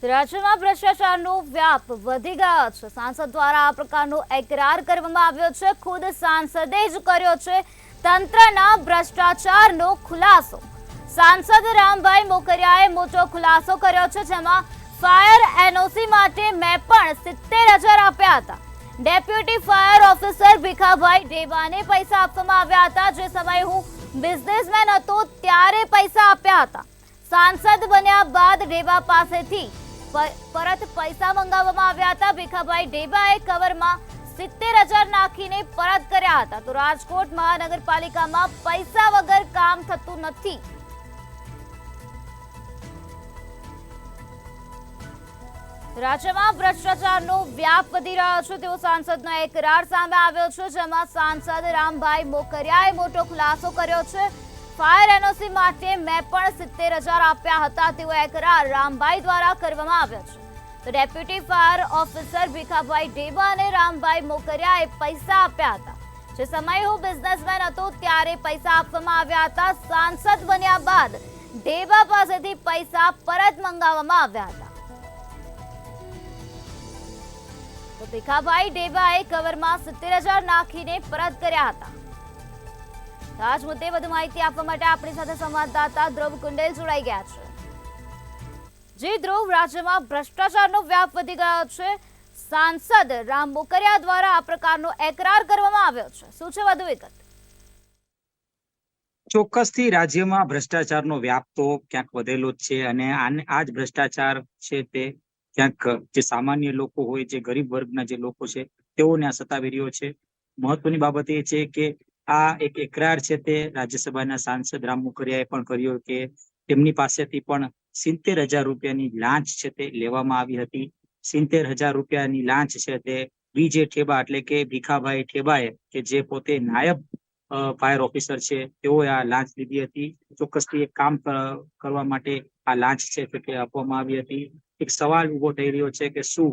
રાજ્યમાં ભ્રષ્ટાચારનો વ્યાપ વધી ગયો છે। સાંસદ દ્વારા આ પ્રકારનો એકરાર કરવામાં આવ્યો છે। ખુદ સાંસદે જ કર્યો છે તંત્રના ભ્રષ્ટાચારનો ખુલાસો। સાંસદ રામભાઈ મોકરિયાએ મોટો ખુલાસો કર્યો છે, જેમાં ફાયર એનઓસી માટે મેં પણ 70,000 આપ્યા હતા। ડેપ્યુટી ફાયર ઓફિસર ભીખાભાઈ ડેબાને પૈસા આપવામાં આવ્યા હતા। જે સમયે હું બિઝનેસમેન હતો ત્યારે પૈસા આપ્યા હતા। સાંસદ બન્યા બાદ ડેબા પાસેથી પરત પૈસા મંગાવવામાં આવ્યા હતા। ભીખાભાઈ ડેબાએ કવરમાં 70,000 નાખીને પરત કર્યા હતા। તો રાજકોટ મહાનગરપાલિકામાં પૈસા વગર કામ થતું નથી। રાજ્યમાં ભ્રષ્ટાચારનો વ્યાપ વધી રહ્યો છે તેવો સાંસદનો એકરાર સામે આવ્યો છે, જેમાં સાંસદ રામભાઈ મોકરિયાએ મોટો ખુલાસો કર્યો છે। ફાયર એનઓસી માટે મેં પણ 70,000 આપ્યા હતા તેવો એકરાર રામભાઈ દ્વારા કરવામાં આવ્યો છે। તો ડેપ્યુટી ફાયર ઓફિસર ભીખાભાઈ ડેબા અને રામભાઈ મોકરિયાએ પૈસા આપ્યા હતા। જે સમયે હું બિઝનેસમેન હતો ત્યારે પૈસા આપવામાં આવ્યા હતા। સાંસદ બન્યા બાદ ડેબા પાસેથી પૈસા પરત મંગાવવામાં આવ્યા હતા। તો ભીખાભાઈ ડેબાએ કવરમાં 70,000 નાખીને પરત કર્યા હતા। આજ મુદ્દે વધુ માહિતી આપવા માટે આપણી સાથે સંવાદદાતા ધ્રુવ કુંડેલ જોડાઈ ગયા છે। જે ધ્રુવ, રાજ્યમાં ભ્રષ્ટાચારનો વ્યાપ વધી ગયો છે। સાંસદ રામ મોકરિયા દ્વારા આ પ્રકારનો એકરાર કરવામાં આવ્યો છે, શું છે વધુ વિગત? ચોક્કસથી રાજ્યમાં ભ્રષ્ટાચારનો વ્યાપ તો ક્યાંક વધેલો જ છે, અને આ જ ભ્રષ્ટાચાર છે તે ક્યાંક જે સામાન્ય લોકો હોય, જે ગરીબ વર્ગના જે લોકો છે તેઓને આ સતાવી રહ્યો છે। મહત્વની બાબત એ છે કે આ એક એકરાર છે તે રાજ્યસભાના સાંસદ રામ મોકરિયાએ પણ કર્યો કે તેમની પાસેથી પણ 70,000 રૂપિયાની લાંચ છે તે લેવામાં આવી હતી। 70,000 રૂપિયાની લાંચ છે તે બીજે ઠેબા એટલે કે ભીખાભાઈ ઠેબાએ, કે જે પોતે નાયબ ફાયર ઓફિસર છે, તેઓએ આ લાંચ લીધી હતી। ચોક્કસથી એક કામ કરવા માટે આ લાંચ છે તે આપવામાં આવી હતી। એક સવાલ ઉભો થઈ રહ્યો છે કે શું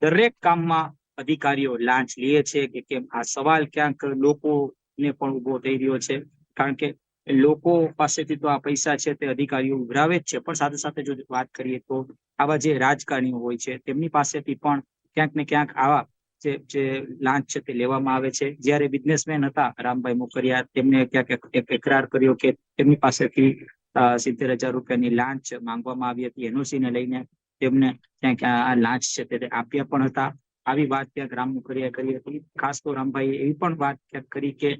દરેક કામમાં અધિકારીઓ લાંચ લે છે કે કેમ? આ સવાલ ક્યાંક લોકોને પણ ઉભો થઈ રહ્યો છે, કારણ કે લોકો પાસેથી તો આ પૈસા છે તે અધિકારીઓ ઉઘરાવે જ છે, પણ સાથે સાથે જો વાત કરીએ તો આવા જે રાજકારણીઓ હોય છે તેમની પાસેથી પણ ક્યાંક ને ક્યાંક આવા જે લાંચ છે તે લેવામાં આવે છે। જ્યારે બિઝનેસમેન હતા રામભાઈ મોકરિયા, તેમને ક્યાંક એક એકરાર કર્યો કે તેમની પાસેથી 70,000 રૂપિયાની લાંચ માંગવામાં આવી હતી। એનઓસી ને લઈને તેમને ક્યાંક આ લાંચ છે તે આપ્યા પણ હતા। આવી વાત ક્યાંક રામ મોકરિયાએ કરી હતી। ખાસ તો રામભાઈએ એવી પણ વાત ક્યાંક કરી કે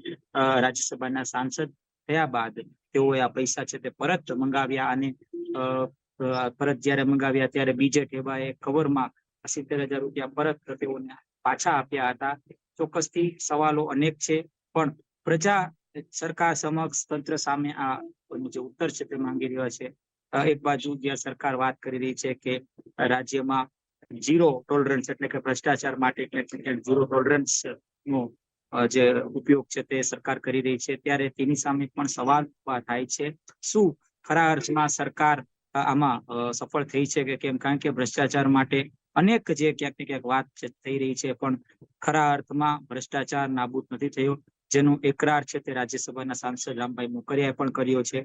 રાજ્યસભાના સાંસદ થયા બાદ તેઓએ આ પૈસા છે તે પરત મંગાવ્યા, અને પરત જ્યારે મંગાવ્યા ત્યારે બીજે ઠેબાએ કવરમાં 70,000 રૂપિયા પરત તેઓને પાછા આપ્યા હતા। ચોક્કસથી સવાલો અનેક છે, પણ પ્રજા સરકાર સમક્ષ તંત્ર સામે આ જે ઉત્તર છે તે માંગી રહ્યા છે। એક બાજુ જ્યાં સરકાર વાત કરી રહી છે કે રાજ્યમાં ઝીરો ટોલરન્સ એટલે કે ભ્રષ્ટાચાર માટે ઝીરો ટોલરન્સ નો જે ઉપયોગ છે તે સરકાર કરી રહી છે, ત્યારે તેની સામે પણ સવાલ ઉભા થાય છે, શું ખરા અર્થમાં સરકાર આમાં સફળ થઈ છે કે કેમ? કારણ કે ભ્રષ્ટાચાર માટે અનેક જે ક્યાંક ને ક્યાંક વાત થઈ રહી છે, પણ ખરા અર્થમાં ભ્રષ્ટાચાર નાબૂદ નથી થયો, જેનો એકરાર છે તે રાજ્યસભાના સાંસદ રામભાઈ મોકરિયાએ પણ કર્યો છે।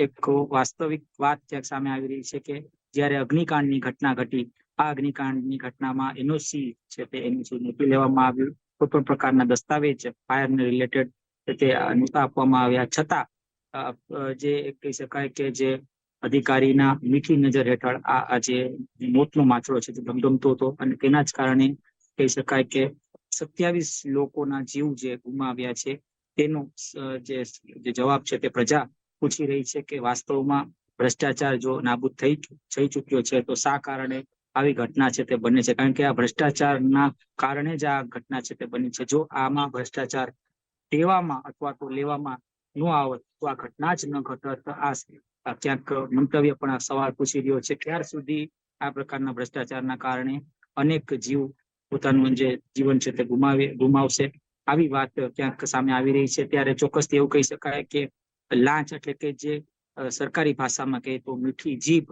એક વાસ્તવિક વાત ક્યાંક સામે આવી રહી છે કે જ્યારે અગ્નિકાંડની ઘટના ઘટી, આ અગ્નિકાંડની ઘટનામાં એનઓસી છે તે એનઓસી નથી લેવામાં આવ્યું, કોઈ પણ પ્રકારના દસ્તાવેજ ફાયરને રિલેટેડ તે નહોતા આપવામાં આવ્યા, છતાં જે કહી શકાય કે જે અધિકારીના મીઠી નજર હેઠળ આ જે મોતનો માછડો છે તે ધમધમતો હતો, અને તેના જ કારણે કહી શકાય કે 27 લોકોના જીવ જે ગુમાવ્યા છે તેનો જે જવાબ છે તે પ્રજા પૂછી રહી છે કે વાસ્તવમાં ભ્રષ્ટાચાર જો નાબૂદ થઈ ચૂક્યો છે તો શા કારણે આવી ઘટના છે તે બને છે? કારણ કે આ ભ્રષ્ટાચારના કારણે જ આ ઘટના છે તે બની છે। જો આમાં ભ્રષ્ટાચાર ટેવામાં અથવા તો લેવામાં ન આવત તો આ ઘટના જ ન ઘટત। આ ક્યાંક મંતવ્ય પણ આ સવાલ પૂછી રહ્યો છે, ક્યાર સુધી આ પ્રકારના ભ્રષ્ટાચારના કારણે અનેક જીવ પોતાનું જે જીવન છે તે ગુમાવશે? આવી વાત ક્યાંક સામે આવી રહી છે। ત્યારે ચોક્કસથી એવું કહી શકાય કે લાંચ એટલે કે જે સરકારી ભાષામાં કહીએ તો મીઠી જીભ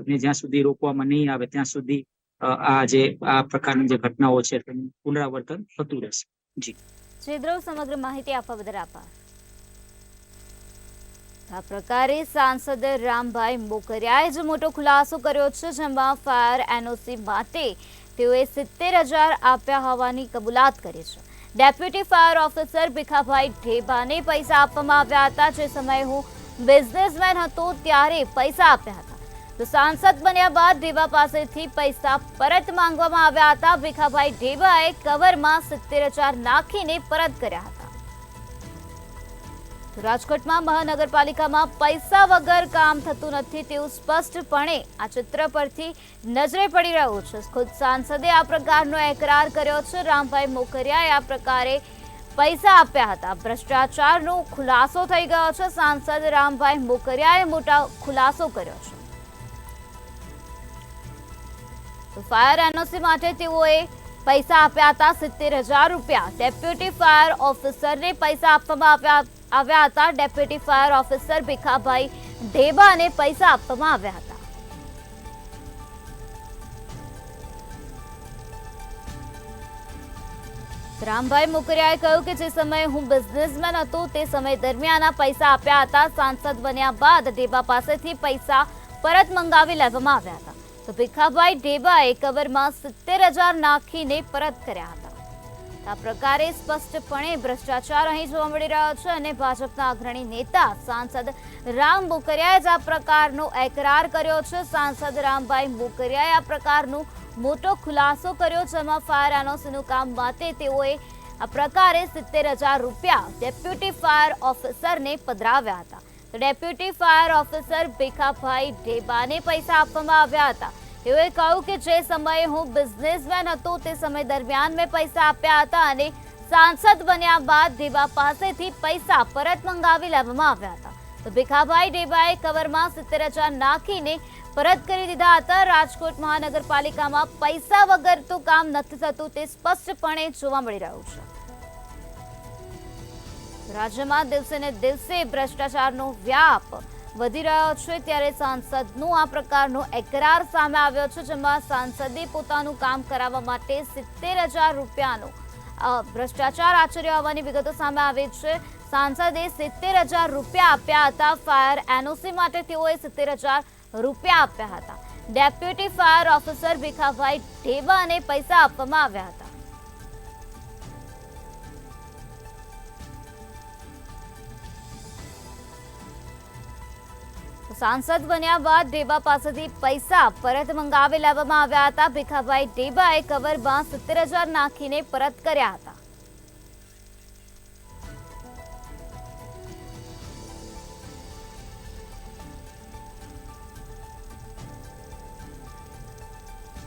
ને જ્યાં સુધી રોકવામાં નહીં આવે ત્યાં સુધી આ પ્રકારની જે ઘટનાઓ છે તેનું પુનરાવર્તન થતું રહેશે। જી ધ્રુવ, સમગ્ર માહિતી આપવા બદલ આભાર। આ પ્રકારે સાંસદ રામભાઈ મોકરિયાએ જ મોટો ખુલાસો કર્યો છે, જેમાં ફાયર એનઓસી માટે તેઓએ 70,000 આપ્યા હોવાની કબૂલાત કરી છે. ડેપ્યુટી ફાયર ઓફિસર ભીખાભાઈ ઢેબાને પૈસા આપવામાં આવ્યા હતા. જે સમયે હું બિઝનેસમેન હતો ત્યારે પૈસા આપ્યા હતા. તો સાંસદ બન્યા બાદ ઢેબા પાસેથી પૈસા પરત માંગવામાં આવ્યા હતા. ભીખાભાઈ ઢેબાએ કવરમાં 70,000 નાખીને પરત કર્યા હતા. રાજકોટમાં મહાનગરપાલિકામાં પૈસા વગર કામ થતું નથી તેવું સ્પષ્ટપણે આ ચિત્ર પરથી નજરે પડી રહ્યું છે. ખુદ સાંસદે આ પ્રકારનો એકરાર કર્યો છે. રામભાઈ મોકરિયાએ આ પ્રકારે પૈસા આપ્યા હતા. ભ્રષ્ટાચારનો ખુલાસો થઈ ગયો છે. સાંસદ રામભાઈ મોકરિયાએ મોટો ખુલાસો કર્યો છે. તો ફાયર એનઓસી માટે તેઓએ પૈસા આપ્યા હતા 70,000 રૂપિયા. ડેપ્યુટી ફાયર ઓફિસરને પૈસા આપવામાં આવ્યા હતા. ડેપ્યુટી ફાયર ઓફિસર ભીખાભાઈ ઢેબાને પૈસા આપવામાં આવ્યા હતા. રામભાઈ મોકરિયાએ કહ્યું કે જે સમયે હું બિઝનેસમેન હતો તે સમય દરમિયાન આ પૈસા આપ્યા હતા. સાંસદ બન્યા બાદ ઢેબા પાસેથી પૈસા પરત મંગાવી લેવામાં આવ્યા હતા. તો ભીખાભાઈ ઢેબાએ કવરમાં 70,000 નાખીને પરત કર્યા હતા. આ પ્રકારે સ્પષ્ટપણે ભ્રષ્ટાચાર અહીં જોવા મળી રહ્યો છે અને ભાજપના અગ્રણી નેતા સાંસદ રામ મોકરિયાએ જ આ પ્રકારનો એકરાર કર્યો છે. સાંસદ રામભાઈ મોકરિયાએ આ પ્રકારનો મોટો ખુલાસો કર્યો, જેમાં ફાયર એનઓસીનું કામ માટે તેઓએ આ પ્રકારે 70,000 રૂપિયા ડેપ્યુટી ફાયર ઓફિસરને પધરાવ્યા હતા. તો ડેપ્યુટી ફાયર ઓફિસર ભીખાભાઈ ઢેબાને પૈસા આપવામાં આવ્યા હતા. તેઓએ કહ્યું કે જે સમયે હું બિઝનેસમેન હતો તે સમય દરમિયાન મેં પૈસા આપ્યા હતા અને સાંસદ બન્યા બાદ ઢેબા પાસેથી પૈસા પરત મંગાવી લેવામાં આવ્યા હતા. તો ભીખાભાઈ ઢેબાએ કવરમાં 70,000 નાખીને પરત કરી દીધા હતા. રાજકોટ મહાનગરપાલિકામાં પૈસા વગર તો કામ નથી થતું તે સ્પષ્ટપણે જોવા મળી રહ્યું છે. રાજ્યમાં દિવસે ને દિવસે ભ્રષ્ટાચારનો વ્યાપ વધી રહ્યો છે, ત્યારે સાંસદનો આ પ્રકારનો એકરાર સામે આવ્યો છે, જેમાં સાંસદે પોતાનું કામ કરાવવા માટે 70,000 રૂપિયાનો ભ્રષ્ટાચાર આચર્યો હોવાની વિગતો સામે આવી છે. સાંસદે 70,000 રૂપિયા આપ્યા હતા. ફાયર એનઓસી માટે તેઓએ 70,000 રૂપિયા આપ્યા હતા. ડેપ્યુટી ફાયર ઓફિસર ભીખાભાઈ ઢેબાને પૈસા આપવામાં આવ્યા હતા. સાંસદ બન્યા બાદ ઢેબા પાસેથી પૈસા પરત મંગાવી લેવામાં આવ્યા હતા. ભીખાભાઈ ઢેબાએ કવરમાં 70,000 નાખીને પરત કર્યા હતા.